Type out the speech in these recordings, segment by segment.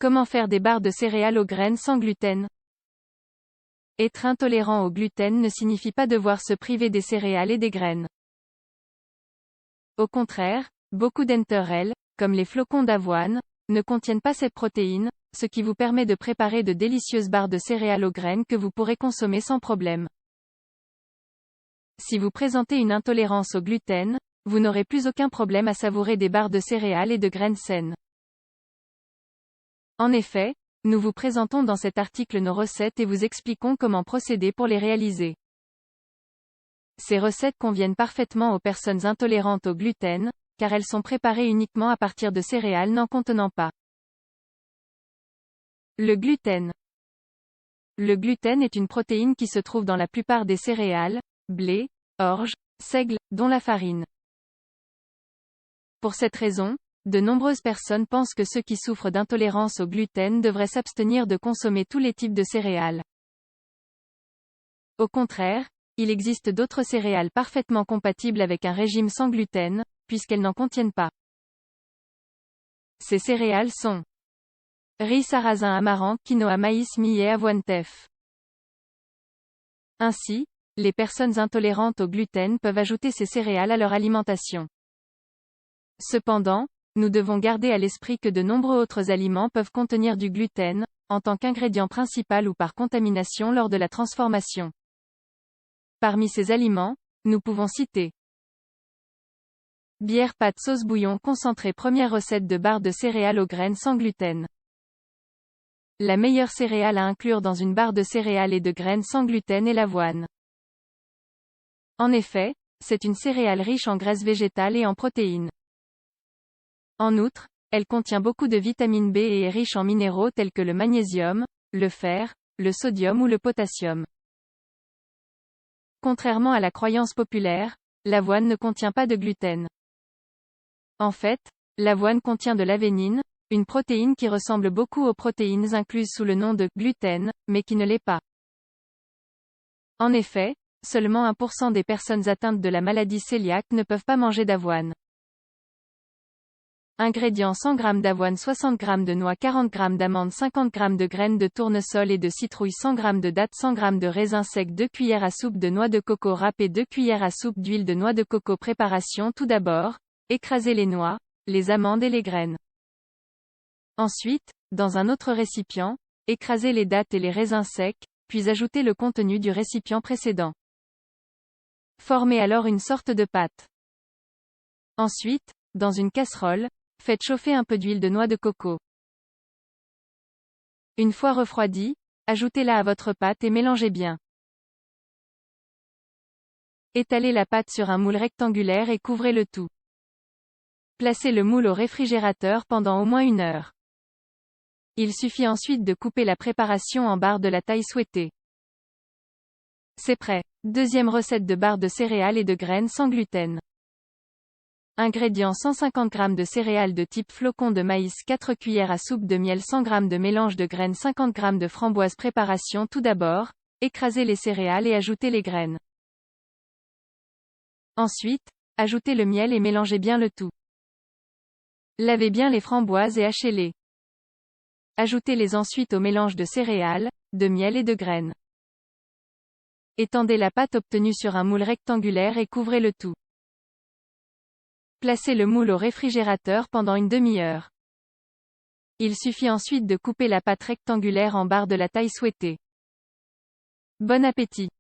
Comment faire des barres de céréales aux graines sans gluten? Être intolérant au gluten ne signifie pas devoir se priver des céréales et des graines. Au contraire, beaucoup d'enterelles, comme les flocons d'avoine, ne contiennent pas cette protéine, ce qui vous permet de préparer de délicieuses barres de céréales aux graines que vous pourrez consommer sans problème. Si vous présentez une intolérance au gluten, vous n'aurez plus aucun problème à savourer des barres de céréales et de graines saines. En effet, nous vous présentons dans cet article nos recettes et vous expliquons comment procéder pour les réaliser. Ces recettes conviennent parfaitement aux personnes intolérantes au gluten, car elles sont préparées uniquement à partir de céréales n'en contenant pas. Le gluten. Le gluten est une protéine qui se trouve dans la plupart des céréales, blé, orge, seigle, dont la farine. Pour cette raison, de nombreuses personnes pensent que ceux qui souffrent d'intolérance au gluten devraient s'abstenir de consommer tous les types de céréales. Au contraire, il existe d'autres céréales parfaitement compatibles avec un régime sans gluten, puisqu'elles n'en contiennent pas. Ces céréales sont riz, sarrasin, amaranth, quinoa, maïs, millet, avoine, teff. Ainsi, les personnes intolérantes au gluten peuvent ajouter ces céréales à leur alimentation. Cependant, nous devons garder à l'esprit que de nombreux autres aliments peuvent contenir du gluten, en tant qu'ingrédient principal ou par contamination lors de la transformation. Parmi ces aliments, nous pouvons citer bière, pâte, sauce, bouillon concentré. Première recette de barre de céréales aux graines sans gluten. La meilleure céréale à inclure dans une barre de céréales et de graines sans gluten est l'avoine. En effet, c'est une céréale riche en graisses végétales et en protéines. En outre, elle contient beaucoup de vitamine B et est riche en minéraux tels que le magnésium, le fer, le sodium ou le potassium. Contrairement à la croyance populaire, l'avoine ne contient pas de gluten. En fait, l'avoine contient de l'aveinine, une protéine qui ressemble beaucoup aux protéines incluses sous le nom de gluten, mais qui ne l'est pas. En effet, seulement 1% des personnes atteintes de la maladie cœliaque ne peuvent pas manger d'avoine. Ingrédients: 100 g d'avoine, 60 g de noix, 40 g d'amandes, 50 g de graines de tournesol et de citrouille, 100 g de dattes, 100 g de raisins secs, 2 cuillères à soupe de noix de coco râpées, 2 cuillères à soupe d'huile de noix de coco. Préparation: tout d'abord, écrasez les noix, les amandes et les graines. Ensuite, dans un autre récipient, écrasez les dattes et les raisins secs, puis ajoutez le contenu du récipient précédent. Formez alors une sorte de pâte. Ensuite, dans une casserole, faites chauffer un peu d'huile de noix de coco. Une fois refroidie, ajoutez-la à votre pâte et mélangez bien. Étalez la pâte sur un moule rectangulaire et couvrez le tout. Placez le moule au réfrigérateur pendant au moins 1 heure. Il suffit ensuite de couper la préparation en barres de la taille souhaitée. C'est prêt. Deuxième recette de barres de céréales et de graines sans gluten. Ingrédients: 150 g de céréales de type flocon de maïs, 4 cuillères à soupe de miel, 100 g de mélange de graines, 50 g de framboises. Préparation: tout d'abord, écrasez les céréales et ajoutez les graines. Ensuite, ajoutez le miel et mélangez bien le tout. Lavez bien les framboises et hachez-les. Ajoutez-les ensuite au mélange de céréales, de miel et de graines. Étendez la pâte obtenue sur un moule rectangulaire et couvrez le tout. Placez le moule au réfrigérateur pendant une demi-heure. Il suffit ensuite de couper la pâte rectangulaire en barres de la taille souhaitée. Bon appétit!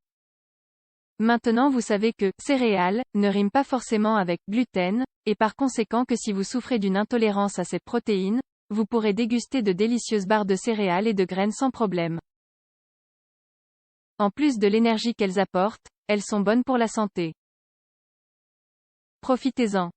Maintenant vous savez que céréales ne rime pas forcément avec gluten, et par conséquent que si vous souffrez d'une intolérance à cette protéine, vous pourrez déguster de délicieuses barres de céréales et de graines sans problème. En plus de l'énergie qu'elles apportent, elles sont bonnes pour la santé. Profitez-en.